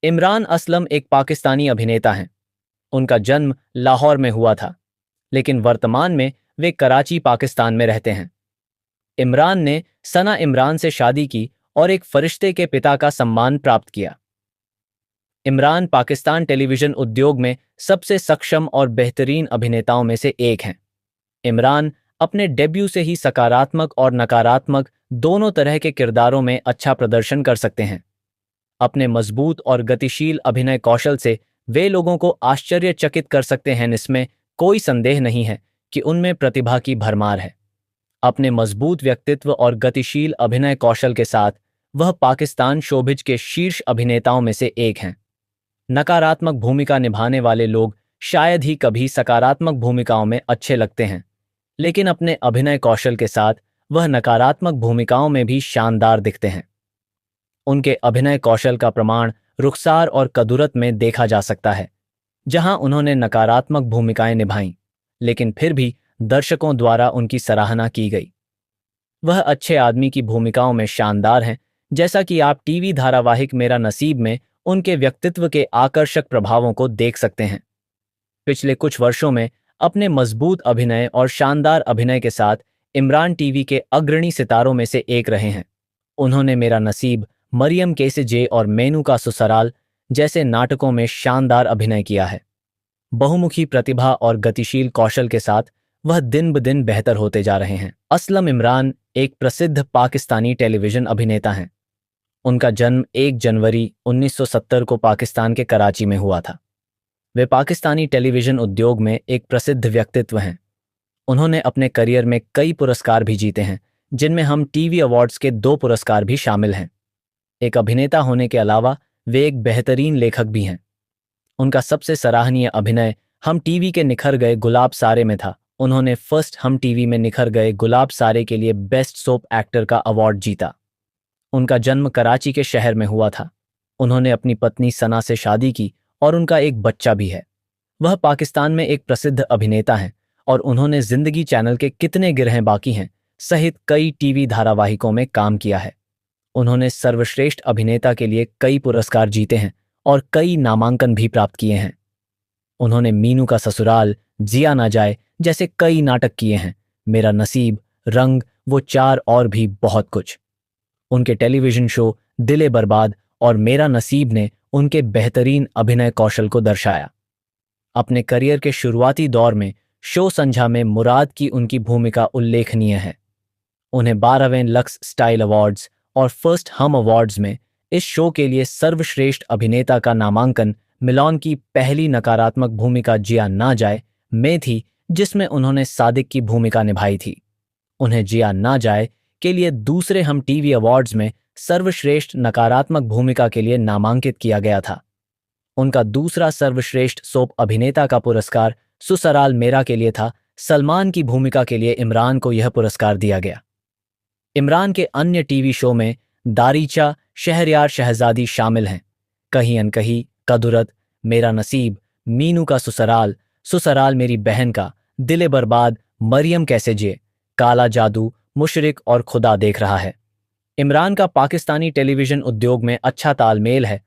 इमरान असलम एक पाकिस्तानी अभिनेता हैं। उनका जन्म लाहौर में हुआ था, लेकिन वर्तमान में वे कराची, पाकिस्तान में रहते हैं। इमरान ने सना इमरान से शादी की और एक फरिश्ते के पिता का सम्मान प्राप्त किया। इमरान पाकिस्तान टेलीविजन उद्योग में सबसे सक्षम और बेहतरीन अभिनेताओं में से एक हैं। इमरान अपने डेब्यू से ही सकारात्मक और नकारात्मक दोनों तरह के किरदारों में अच्छा प्रदर्शन कर सकते हैं। अपने मजबूत और गतिशील अभिनय कौशल से वे लोगों को आश्चर्यचकित कर सकते हैं। इसमें कोई संदेह नहीं है कि उनमें प्रतिभा की भरमार है। अपने मजबूत व्यक्तित्व और गतिशील अभिनय कौशल के साथ वह पाकिस्तान शोबिज के शीर्ष अभिनेताओं में से एक हैं। नकारात्मक भूमिका निभाने वाले लोग शायद ही कभी सकारात्मक भूमिकाओं में अच्छे लगते हैं, लेकिन अपने अभिनय कौशल के साथ वह नकारात्मक भूमिकाओं में भी शानदार दिखते हैं। उनके अभिनय कौशल का प्रमाण रुखसार और कदुरत में देखा जा सकता है, जहां उन्होंने नकारात्मक भूमिकाएं निभाईं, लेकिन फिर भी दर्शकों द्वारा उनकी सराहना की गई। वह अच्छे आदमी की भूमिकाओं में शानदार हैं, जैसा कि आप टीवी धारावाहिक मेरा नसीब में उनके व्यक्तित्व के आकर्षक प्रभावों को देख सकते हैं। पिछले कुछ वर्षों में अपने मजबूत अभिनय और शानदार अभिनय के साथ इमरान टीवी के अग्रणी सितारों में से एक रहे हैं। उन्होंने मेरा नसीब, मरियम कैसे जे और मेनू का ससुराल जैसे नाटकों में शानदार अभिनय किया है। बहुमुखी प्रतिभा और गतिशील कौशल के साथ वह दिन ब दिन बेहतर होते जा रहे हैं। असलम इमरान एक प्रसिद्ध पाकिस्तानी टेलीविजन अभिनेता हैं। उनका जन्म 1 जनवरी 1970 को पाकिस्तान के कराची में हुआ था। वे पाकिस्तानी टेलीविजन उद्योग में एक प्रसिद्ध व्यक्तित्व हैं। उन्होंने अपने करियर में कई पुरस्कार भी जीते हैं, जिनमें हम टीवी अवार्ड्स के 2 पुरस्कार भी शामिल हैं। एक अभिनेता होने के अलावा वे एक बेहतरीन लेखक भी हैं। उनका सबसे सराहनीय अभिनय हम टीवी के निखर गए गुलाब सारे में था। उन्होंने फर्स्ट हम टीवी में निखर गए गुलाब सारे के लिए बेस्ट सोप एक्टर का अवार्ड जीता। उनका जन्म कराची के शहर में हुआ था। उन्होंने अपनी पत्नी सना से शादी की और उनका एक बच्चा भी है। वह पाकिस्तान में एक प्रसिद्ध अभिनेता हैं और उन्होंने जिंदगी चैनल के कितने गिरहे बाकी हैं सहित कई टीवी धारावाहिकों में काम किया है। उन्होंने सर्वश्रेष्ठ अभिनेता के लिए कई पुरस्कार जीते हैं और कई नामांकन भी प्राप्त किए हैं। उन्होंने मीनू का ससुराल, जिया ना जाए जैसे कई नाटक किए हैं, मेरा नसीब, रंग, वो 4 और भी बहुत कुछ। उनके टेलीविजन शो दिले बर्बाद और मेरा नसीब ने उनके बेहतरीन अभिनय कौशल को दर्शाया। अपने करियर के शुरुआती दौर में शो संझा में मुराद की उनकी भूमिका उल्लेखनीय है। उन्हें 12वें लक्स स्टाइल अवार्ड्स और फर्स्ट हम अवार्ड्स में इस शो के लिए सर्वश्रेष्ठ अभिनेता का नामांकन मिलान की पहली नकारात्मक भूमिका जिया ना जाए में थी, जिसमें उन्होंने सादिक की भूमिका निभाई थी। उन्हें जिया ना जाए के लिए दूसरे हम टीवी अवार्ड्स में सर्वश्रेष्ठ नकारात्मक भूमिका के लिए नामांकित किया गया था। उनका दूसरा सर्वश्रेष्ठ सोप अभिनेता का पुरस्कार ससुराल मेरा के लिए था। सलमान की भूमिका के लिए इमरान को यह पुरस्कार दिया गया। इमरान के अन्य टीवी शो में दारीचा, शहरयार शहजादी शामिल हैं। कहीं अनकही, कदुरत, मेरा नसीब, मीनू का ससुराल, ससुराल मेरी बहन का, दिले बर्बाद, मरियम कैसे जे, काला जादू, मुशरिक और खुदा देख रहा है। इमरान का पाकिस्तानी टेलीविजन उद्योग में अच्छा तालमेल है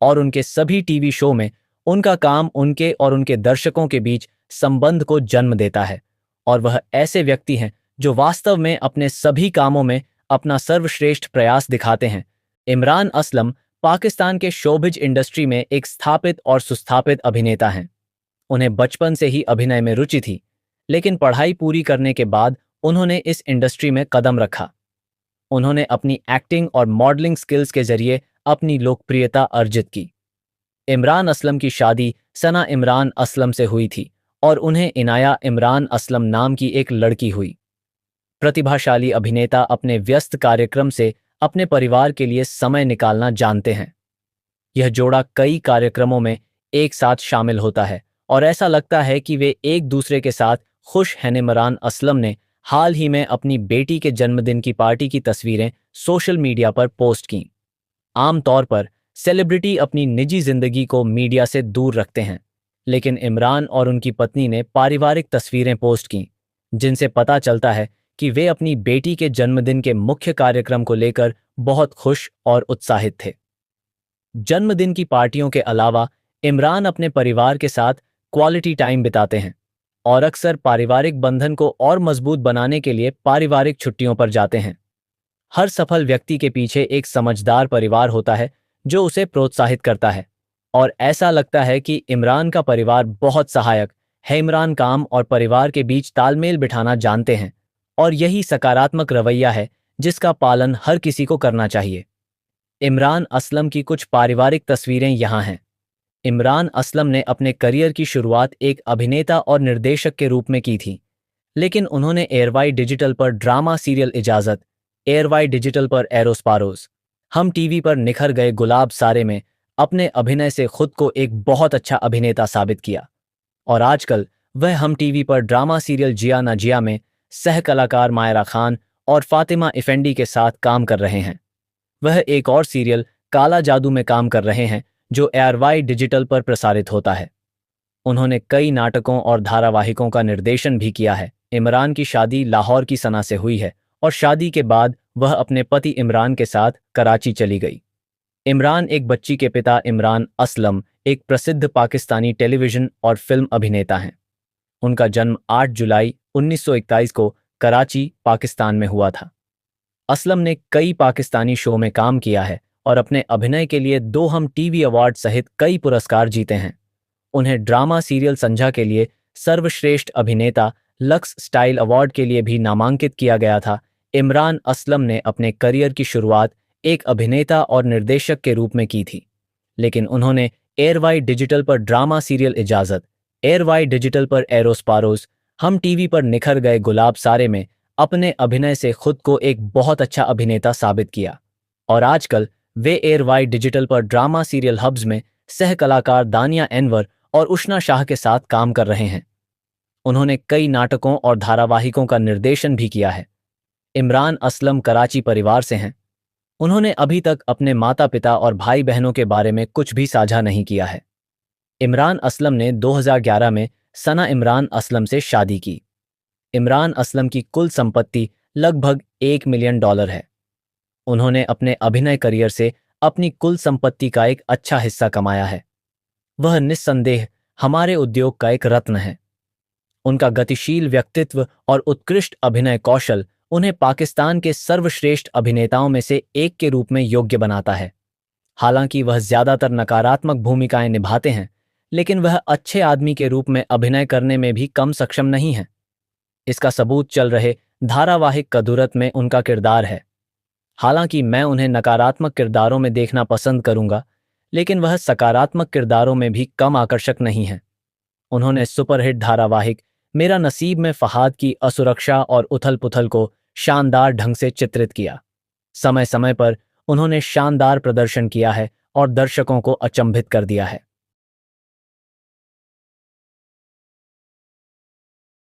और उनके सभी टीवी शो में उनका काम उनके और उनके दर्शकों के बीच संबंध को जन्म देता है और वह ऐसे व्यक्ति हैं जो वास्तव में अपने सभी कामों में अपना सर्वश्रेष्ठ प्रयास दिखाते हैं। इमरान असलम पाकिस्तान के शोबिज इंडस्ट्री में एक स्थापित और सुस्थापित अभिनेता हैं। उन्हें बचपन से ही अभिनय में रुचि थी, लेकिन पढ़ाई पूरी करने के बाद उन्होंने इस इंडस्ट्री में कदम रखा। उन्होंने अपनी एक्टिंग और मॉडलिंग स्किल्स के जरिए अपनी लोकप्रियता अर्जित की। इमरान असलम की शादी सना इमरान असलम से हुई थी और उन्हें इनाया इमरान असलम नाम की एक लड़की हुई। प्रतिभाशाली अभिनेता अपने व्यस्त कार्यक्रम से अपने परिवार के लिए समय निकालना जानते हैं। यह जोड़ा कई कार्यक्रमों में एक साथ शामिल होता है और ऐसा लगता है कि वे एक दूसरे के साथ खुश हैं। इमरान असलम ने हाल ही में अपनी बेटी के जन्मदिन की पार्टी की तस्वीरें सोशल मीडिया पर पोस्ट कीं। आमतौर पर सेलिब्रिटी अपनी निजी जिंदगी को मीडिया से दूर रखते हैं, लेकिन इमरान और उनकी पत्नी ने पारिवारिक तस्वीरें पोस्ट कीं, जिनसे पता चलता है कि वे अपनी बेटी के जन्मदिन के मुख्य कार्यक्रम को लेकर बहुत खुश और उत्साहित थे। जन्मदिन की पार्टियों के अलावा इमरान अपने परिवार के साथ क्वालिटी टाइम बिताते हैं और अक्सर पारिवारिक बंधन को और मजबूत बनाने के लिए पारिवारिक छुट्टियों पर जाते हैं। हर सफल व्यक्ति के पीछे एक समझदार परिवार होता है जो उसे प्रोत्साहित करता है, और ऐसा लगता है कि इमरान का परिवार बहुत सहायक है। इमरान काम और परिवार के बीच तालमेल बिठाना जानते हैं, और यही सकारात्मक रवैया है जिसका पालन हर किसी को करना चाहिए। इमरान असलम की कुछ पारिवारिक तस्वीरें यहाँ हैं। इमरान असलम ने अपने करियर की शुरुआत एक अभिनेता और निर्देशक के रूप में की थी, लेकिन उन्होंने एयरवाई डिजिटल पर ड्रामा सीरियल इजाजत, एयरवाई डिजिटल पर एरोस पारोस, हम टीवी पर निखर गए गुलाब सारे में अपने अभिनय से खुद को एक बहुत अच्छा अभिनेता साबित किया, और आजकल वह हम टीवी पर ड्रामा सीरियल जिया ना जिया में सह कलाकार मायरा खान और फातिमा इफेंडी के साथ काम कर रहे हैं। वह एक और सीरियल काला जादू में काम कर रहे हैं जो एयरवाई डिजिटल पर प्रसारित होता है। उन्होंने कई नाटकों और धारावाहिकों का निर्देशन भी किया है। इमरान की शादी लाहौर की सना से हुई है और शादी के बाद वह अपने पति इमरान के साथ कराची चली गई। इमरान एक बच्ची के पिता इमरान असलम एक प्रसिद्ध पाकिस्तानी टेलीविजन और फिल्म अभिनेता हैं। उनका जन्म 8 जुलाई 1941 को कराची, पाकिस्तान में हुआ था। असलम ने कई पाकिस्तानी शो में काम किया है और अपने अभिनय के लिए 2 हम टीवी अवार्ड सहित कई पुरस्कार जीते हैं। उन्हें ड्रामा सीरियल संझा के लिए सर्वश्रेष्ठ अभिनेता लक्स स्टाइल अवार्ड के लिए भी नामांकित किया गया था। इमरान असलम ने अपने करियर की शुरुआत एक अभिनेता और निर्देशक के रूप में की थी, लेकिन उन्होंने एयरवाई डिजिटल पर ड्रामा सीरियल इजाजत, एयरवाई डिजिटल पर एरोस पारोस, हम टीवी पर निखर गए गुलाब सारे में अपने अभिनय से खुद को एक बहुत अच्छा अभिनेता साबित किया, और आजकल वे एयरवाई डिजिटल पर ड्रामा सीरियल हब्स में सह कलाकार दानिया एनवर और उष्णा शाह के साथ काम कर रहे हैं। उन्होंने कई नाटकों और धारावाहिकों का निर्देशन भी किया है। इमरान असलम कराची परिवार से हैं। उन्होंने अभी तक अपने माता पिता और भाई बहनों के बारे में कुछ भी साझा नहीं किया है। इमरान असलम ने 2011 में सना इमरान असलम से शादी की। इमरान असलम की कुल संपत्ति लगभग $1 मिलियन है। उन्होंने अपने अभिनय करियर से अपनी कुल संपत्ति का एक अच्छा हिस्सा कमाया है। वह निस्संदेह हमारे उद्योग का एक रत्न है। उनका गतिशील व्यक्तित्व और उत्कृष्ट अभिनय कौशल उन्हें पाकिस्तान के सर्वश्रेष्ठ अभिनेताओं में से एक के रूप में योग्य बनाता है। हालांकि वह ज्यादातर नकारात्मक भूमिकाएं निभाते हैं, लेकिन वह अच्छे आदमी के रूप में अभिनय करने में भी कम सक्षम नहीं है। इसका सबूत चल रहे धारावाहिक कदूरत में उनका किरदार है। हालांकि मैं उन्हें नकारात्मक किरदारों में देखना पसंद करूंगा, लेकिन वह सकारात्मक किरदारों में भी कम आकर्षक नहीं है। उन्होंने सुपरहिट धारावाहिक मेरा नसीब में फहाद की असुरक्षा और उथल पुथल को शानदार ढंग से चित्रित किया। समय समय पर उन्होंने शानदार प्रदर्शन किया है और दर्शकों को अचंभित कर दिया है।